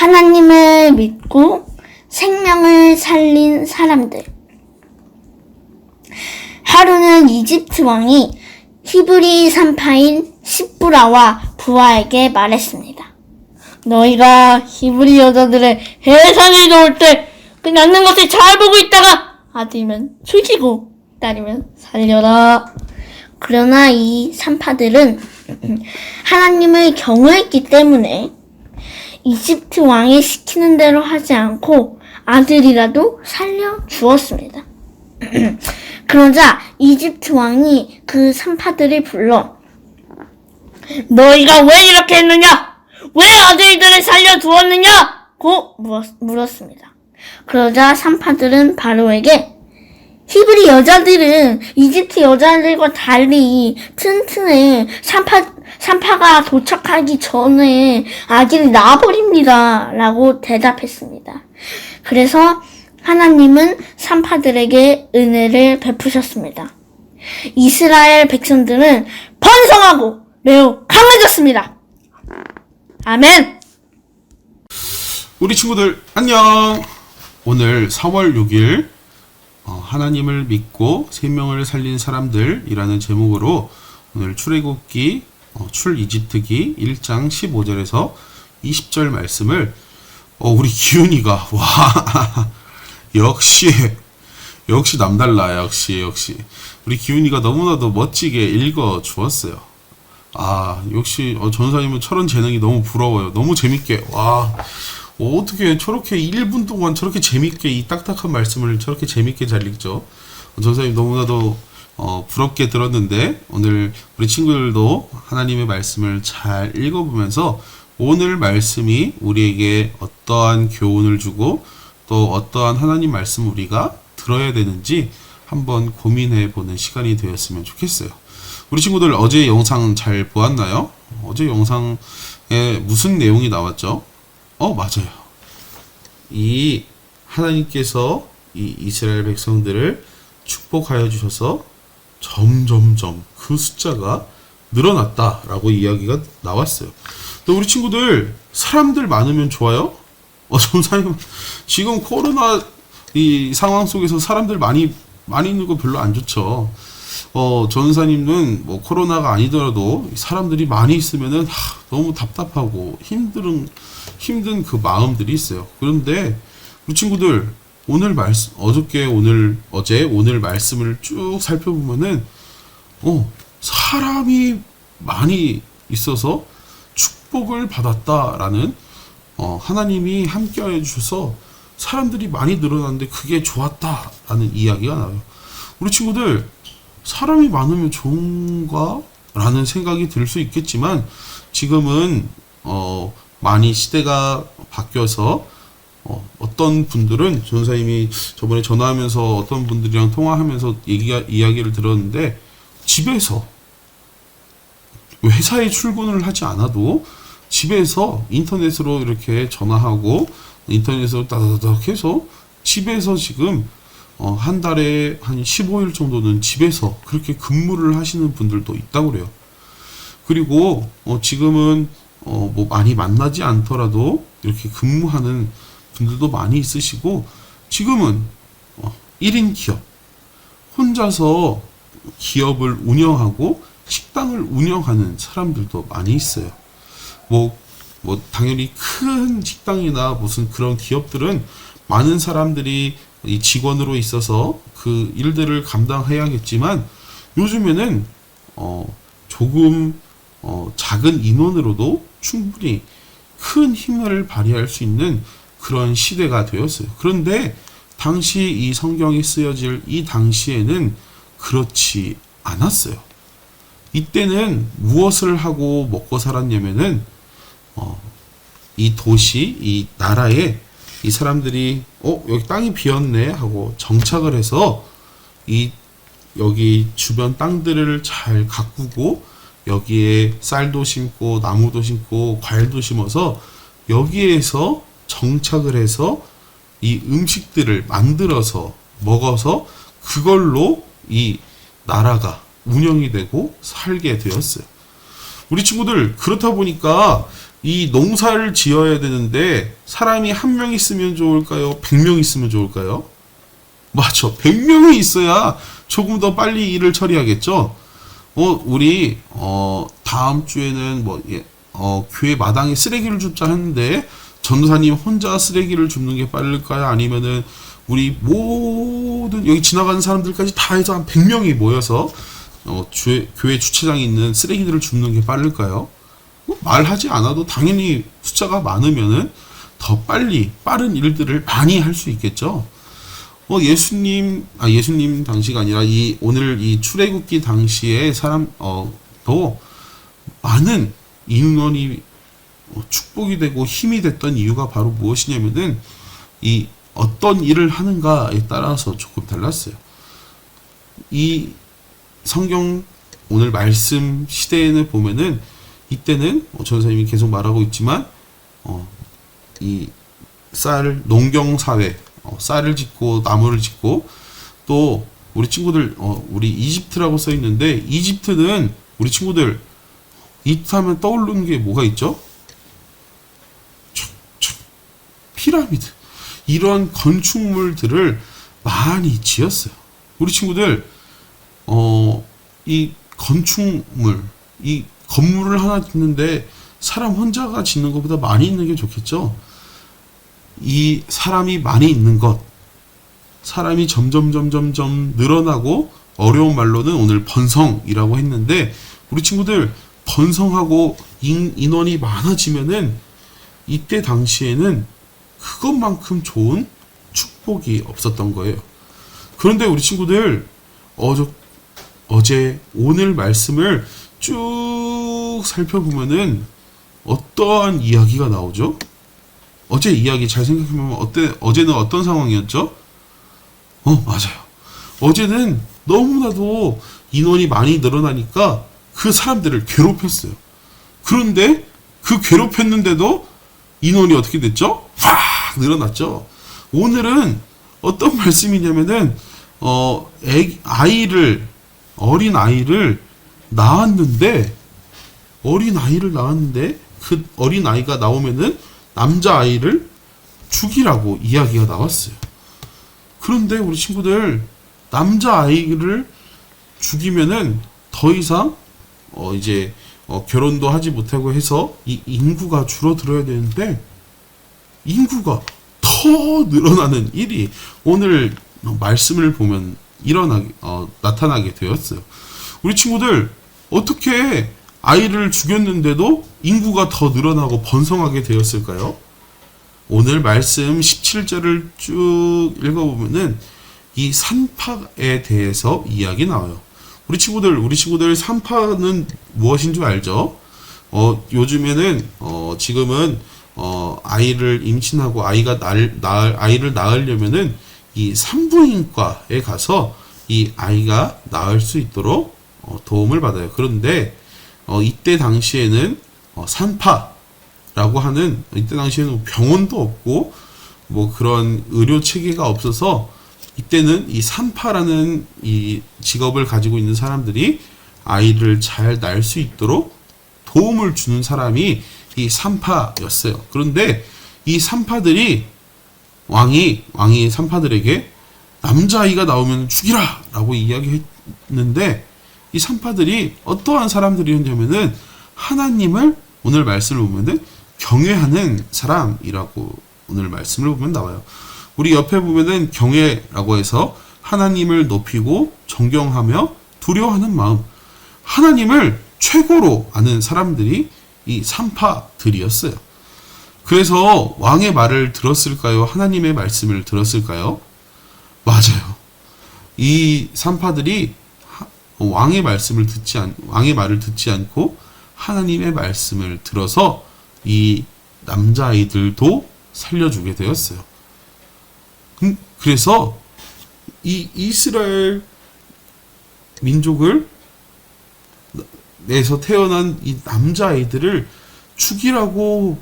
하나님을 믿고 생명을 살린 사람들. 하루는 이집트 왕이 히브리 산파인 시브라와 부하에게 말했습니다. 너희가 히브리 여자들의 해산이 좋을 때 그 낳는 것을 잘 보고 있다가 아들이면 죽이고 딸이면 살려라. 그러나 이 산파들은 하나님을 경외했기 때문에 이집트 왕이 시키는 대로 하지 않고 아들이라도 살려주었습니다. 그러자 이집트 왕이 그 산파들을 불러 너희가 왜 이렇게 했느냐? 왜 아들들을 살려두었느냐?고 물었습니다. 그러자 산파들은 바로에게 히브리 여자들은 이집트 여자들과 달리 튼튼해 산파가 도착하기 전에 아기를 낳아버립니다. 라고 대답했습니다. 그래서 하나님은 산파들에게 은혜를 베푸셨습니다. 이스라엘 백성들은 번성하고 매우 강해졌습니다. 아멘. 우리 친구들 안녕. 오늘 4월 6일 하나님을 믿고 생명을 살린 사람들이라는 제목으로 오늘 출애굽기 출 이집트기 1장 15절에서 20절 말씀을 우리 기훈이가 와 역시 남달라. 역시 우리 기훈이가 너무나도 멋지게 읽어 주었어요. 역시 전사님은 저런 재능이 너무 부러워요. 너무 재밌게 어떻게 저렇게 1분 동안 저렇게 재밌게 이 딱딱한 말씀을 저렇게 재밌게 잘 읽죠. 전사님 너무나도 부럽게 들었는데 오늘 우리 친구들도 하나님의 말씀을 잘 읽어보면서 오늘 말씀이 우리에게 어떠한 교훈을 주고 또 어떠한 하나님 말씀 우리가 들어야 되는지 한번 고민해 보는 시간이 되었으면 좋겠어요. 우리 친구들 어제 영상 잘 보았나요? 어제 영상에 무슨 내용이 나왔죠? 맞아요. 이 하나님께서 이 이스라엘 백성들을 축복하여 주셔서 점점점 그 숫자가 늘어났다라고 이야기가 나왔어요. 또 우리 친구들 사람들 많으면 좋아요? 전사님 지금 코로나 이 상황 속에서 사람들 많이 있는 거 별로 안 좋죠. 전사님은 뭐 코로나가 아니더라도 사람들이 많이 있으면은 너무 답답하고 힘든 그 마음들이 있어요. 그런데 우리 친구들 어제 오늘 말씀을 쭉 살펴보면은 사람이 많이 있어서 축복을 받았다라는 하나님이 함께하여 주셔서 사람들이 많이 늘어났는데 그게 좋았다라는 이야기가 나와요. 우리 친구들 사람이 많으면 좋은가? 라는 생각이 들 수 있겠지만 지금은 많이 시대가 바뀌어서 어떤 분들은 전사님이 저번에 전화하면서 어떤 분들이랑 통화하면서 이야기를 들었는데 집에서 회사에 출근을 하지 않아도 집에서 인터넷으로 이렇게 전화하고 인터넷으로 따다닥 해서 집에서 지금 한 달에 한 15일 정도는 집에서 그렇게 근무를 하시는 분들도 있다고 그래요. 그리고 지금은 뭐 많이 만나지 않더라도 이렇게 근무하는 분들도 많이 있으시고 지금은 1인 기업 혼자서 기업을 운영하고 식당을 운영하는 사람들도 많이 있어요. 뭐 당연히 큰 식당이나 무슨 그런 기업들은 많은 사람들이 이 직원으로 있어서 그 일들을 감당해야겠지만 요즘에는 조금 작은 인원으로도 충분히 큰 힘을 발휘할 수 있는 그런 시대가 되었어요. 그런데 당시 이 성경이 쓰여질 이 당시에는 그렇지 않았어요. 이때는 무엇을 하고 먹고 살았냐면은 이 도시, 이 나라에 이 사람들이 여기 땅이 비었네 하고 정착을 해서 여기 주변 땅들을 잘 가꾸고 여기에 쌀도 심고 나무도 심고 과일도 심어서 여기에서 정착을 해서 이 음식들을 만들어서 먹어서 그걸로 이 나라가 운영이 되고 살게 되었어요. 우리 친구들 그렇다 보니까 이 농사를 지어야 되는데 사람이 한 명 있으면 좋을까요? 100명 있으면 좋을까요? 맞죠. 100명이 있어야 조금 더 빨리 일을 처리하겠죠. 우리 다음 주에는 교회 마당에 쓰레기를 줍자 했는데 전도사님 혼자 쓰레기를 줍는 게 빠를까요? 아니면은 우리 모든 여기 지나가는 사람들까지 다 해서 한 100명이 모여서 교회 주차장에 있는 쓰레기들을 줍는 게 빠를까요? 말하지 않아도 당연히 숫자가 많으면은 더 빠른 일들을 많이 할 수 있겠죠. 예수님 당시가 아니라 오늘 이 출애굽기 당시에 더 많은 인원이 축복이 되고 힘이 됐던 이유가 바로 무엇이냐면은 이 어떤 일을 하는가에 따라서 조금 달랐어요. 이 성경 오늘 말씀 시대에는 보면은 이때는 전사님이 계속 말하고 있지만 이 농경 사회, 쌀을 짓고 나무를 짓고 또 우리 친구들 우리 이집트라고 써 있는데 이집트는 우리 친구들 이집트 하면 떠오르는 게 뭐가 있죠? 피라미드 이러한 건축물들을 많이 지었어요. 우리 친구들 이 건축물 이 건물을 하나 짓는데 사람 혼자가 짓는 것보다 많이 있는 게 좋겠죠. 이 사람이 많이 있는 것, 사람이 점점 늘어나고 어려운 말로는 오늘 번성이라고 했는데 우리 친구들 번성하고 인원이 많아지면은 이때 당시에는 그것만큼 좋은 축복이 없었던 거예요. 그런데 우리 친구들 어제 오늘 말씀을 쭉 살펴보면은 어떠한 이야기가 나오죠? 어제 이야기 잘 생각해보면 어제는 어떤 상황이었죠? 맞아요. 어제는 너무나도 인원이 많이 늘어나니까 그 사람들을 괴롭혔어요. 그런데 그 괴롭혔는데도 인원이 어떻게 됐죠? 확 늘어났죠. 오늘은 어떤 말씀이냐면은 어린 아이를 낳았는데 그 어린 아이가 나오면은 남자 아이를 죽이라고 이야기가 나왔어요. 그런데 우리 친구들 남자 아이를 죽이면은 더 이상 결혼도 하지 못하고 해서 이 인구가 줄어들어야 되는데 인구가 더 늘어나는 일이 오늘 말씀을 보면 나타나게 되었어요. 우리 친구들 어떻게 아이를 죽였는데도 인구가 더 늘어나고 번성하게 되었을까요? 오늘 말씀 17절을 쭉 읽어보면은 이 산파에 대해서 이야기 나와요. 우리 친구들 산파는 무엇인 줄 알죠? 요즘에는 지금은 아이를 임신하고 아이를 낳으려면은 이 산부인과에 가서 이 아이가 낳을 수 있도록 도움을 받아요. 그런데 이때 당시에는 산파라고 하는 이때 당시에는 병원도 없고 그런 의료 체계가 없어서 이때는 이 산파라는 이 직업을 가지고 있는 사람들이 아이를 잘 낳을 수 있도록 도움을 주는 사람이 이 산파였어요. 그런데 이 산파들이 왕이 산파들에게 남자아이가 나오면 죽이라라고 이야기했는데 이 산파들이 어떠한 사람들이었냐면은 하나님을 오늘 말씀을 보면은 경외하는 사람이라고 오늘 말씀을 보면 나와요. 우리 옆에 보면은 경외라고 해서 하나님을 높이고 존경하며 두려워하는 마음, 하나님을 최고로 아는 사람들이 이 산파들이었어요. 그래서 왕의 말을 들었을까요? 하나님의 말씀을 들었을까요? 맞아요. 이 산파들이 왕의 말을 듣지 않고 하나님의 말씀을 들어서 이 남자아이들도 살려주게 되었어요. 그래서 이 이스라엘 민족을 내서 태어난 이 남자아이들을 죽이라고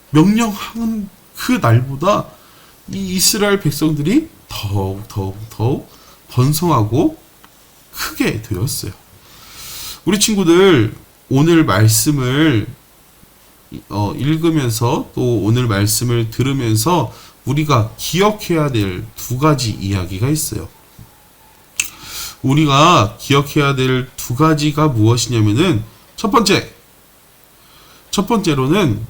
명령한 그 날보다 이 이스라엘 백성들이 더욱 번성하고 크게 되었어요. 우리 친구들 오늘 말씀을 읽으면서 또 오늘 말씀을 들으면서 우리가 기억해야 될 두 가지 이야기가 있어요. 우리가 기억해야 될 두 가지가 무엇이냐면은 첫 번째로는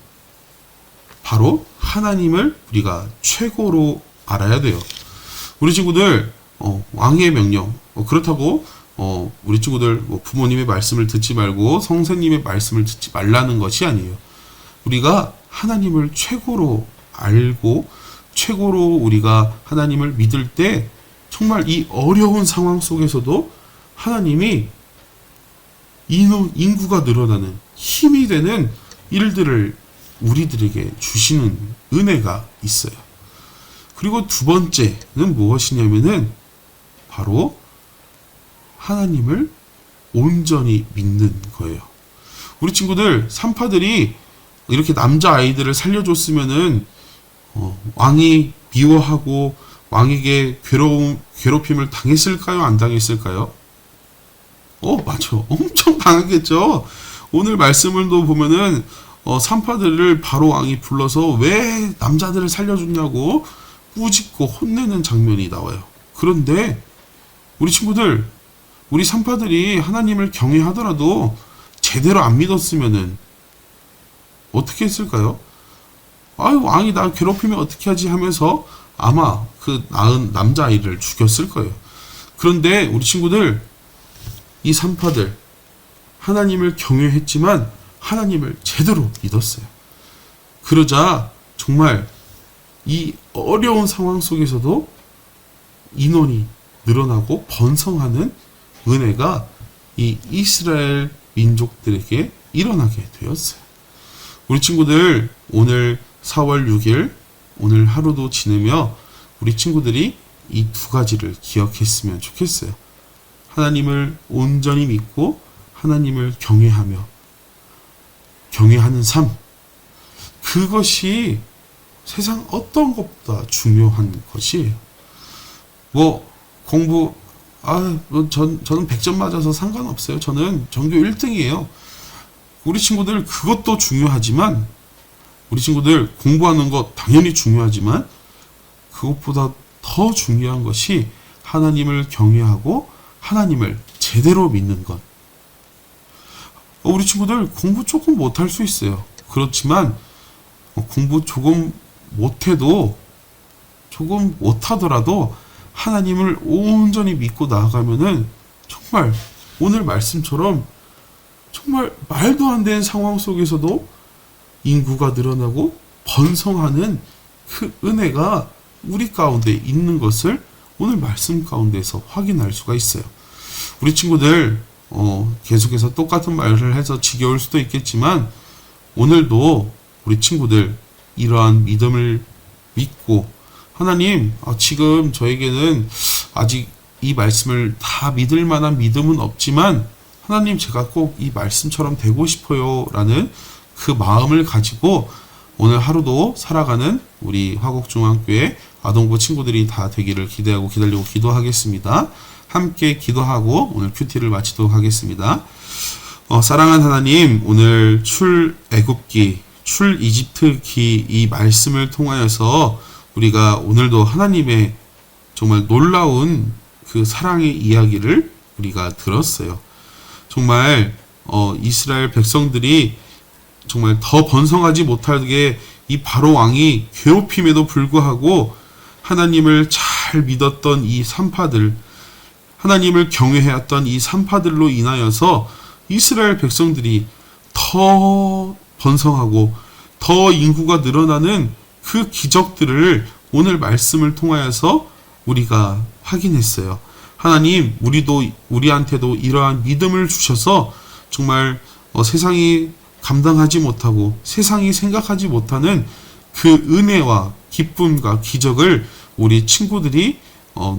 바로 하나님을 우리가 최고로 알아야 돼요. 우리 친구들 왕의 명령 그렇다고 우리 친구들 부모님의 말씀을 듣지 말고 선생님의 말씀을 듣지 말라는 것이 아니에요. 우리가 하나님을 최고로 알고 최고로 우리가 하나님을 믿을 때 정말 이 어려운 상황 속에서도 하나님이 인구가 늘어나는 힘이 되는 일들을 우리들에게 주시는 은혜가 있어요. 그리고 두 번째는 무엇이냐면은 바로 하나님을 온전히 믿는 거예요. 우리 친구들 산파들이 이렇게 남자 아이들을 살려줬으면은 왕이 미워하고 왕에게 괴롭힘을 당했을까요? 안 당했을까요? 맞아. 엄청 당했겠죠. 오늘 말씀을도 보면은 산파들을 바로 왕이 불러서 왜 남자들을 살려줬냐고 꾸짖고 혼내는 장면이 나와요. 그런데 우리 친구들, 우리 산파들이 하나님을 경외하더라도 제대로 안 믿었으면은 어떻게 했을까요? 왕이 나 괴롭히면 어떻게 하지 하면서 아마 그 낳은 남자아이를 죽였을 거예요. 그런데 우리 친구들, 이 산파들 하나님을 경외했지만 하나님을 제대로 믿었어요. 그러자 정말 이 어려운 상황 속에서도 인원이 늘어나고 번성하는 은혜가 이 이스라엘 민족들에게 일어나게 되었어요. 우리 친구들 오늘 4월 6일 오늘 하루도 지내며 우리 친구들이 이 두 가지를 기억했으면 좋겠어요. 하나님을 온전히 믿고 하나님을 경외하는 삶, 그것이 세상 어떤 것보다 중요한 것이에요. 공부 저는 100점 맞아서 상관없어요. 저는 전교 1등이에요. 우리 친구들 그것도 중요하지만 우리 친구들 공부하는 것 당연히 중요하지만 그것보다 더 중요한 것이 하나님을 경외하고 하나님을 제대로 믿는 것. 우리 친구들 공부 조금 못할 수 있어요. 그렇지만 공부 조금 못하더라도 하나님을 온전히 믿고 나아가면은 정말 오늘 말씀처럼 정말 말도 안 되는 상황 속에서도 인구가 늘어나고 번성하는 그 은혜가 우리 가운데 있는 것을 오늘 말씀 가운데서 확인할 수가 있어요. 우리 친구들 계속해서 똑같은 말을 해서 지겨울 수도 있겠지만 오늘도 우리 친구들 이러한 믿음을 믿고 하나님 지금 저에게는 아직 이 말씀을 다 믿을 만한 믿음은 없지만 하나님 제가 꼭 이 말씀처럼 되고 싶어요 라는 그 마음을 가지고 오늘 하루도 살아가는 우리 화곡중앙교회 아동부 친구들이 다 되기를 기대하고 기다리고 기도하겠습니다. 함께 기도하고 오늘 큐티를 마치도록 하겠습니다. 사랑하는 하나님, 오늘 출애굽기, 출이집트기 이 말씀을 통하여서 우리가 오늘도 하나님의 정말 놀라운 그 사랑의 이야기를 우리가 들었어요. 정말 이스라엘 백성들이 정말 더 번성하지 못하게 이 바로 왕이 괴롭힘에도 불구하고 하나님을 잘 믿었던 이 산파들, 하나님을 경외해왔던 이 산파들로 인하여서 이스라엘 백성들이 더 번성하고 더 인구가 늘어나는 그 기적들을 오늘 말씀을 통하여서 우리가 확인했어요. 하나님, 우리한테도 이러한 믿음을 주셔서 정말 세상이 감당하지 못하고 세상이 생각하지 못하는 그 은혜와 기쁨과 기적을 우리 친구들이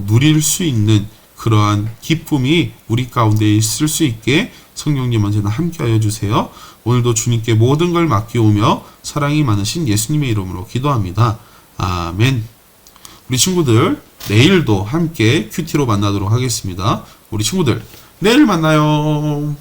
누릴 수 있는 그러한 기쁨이 우리 가운데 있을 수 있게 성령님 언제나 함께하여 주세요. 오늘도 주님께 모든 걸 맡기오며 사랑이 많으신 예수님의 이름으로 기도합니다. 아멘. 우리 친구들 내일도 함께 큐티로 만나도록 하겠습니다. 우리 친구들 내일 만나요.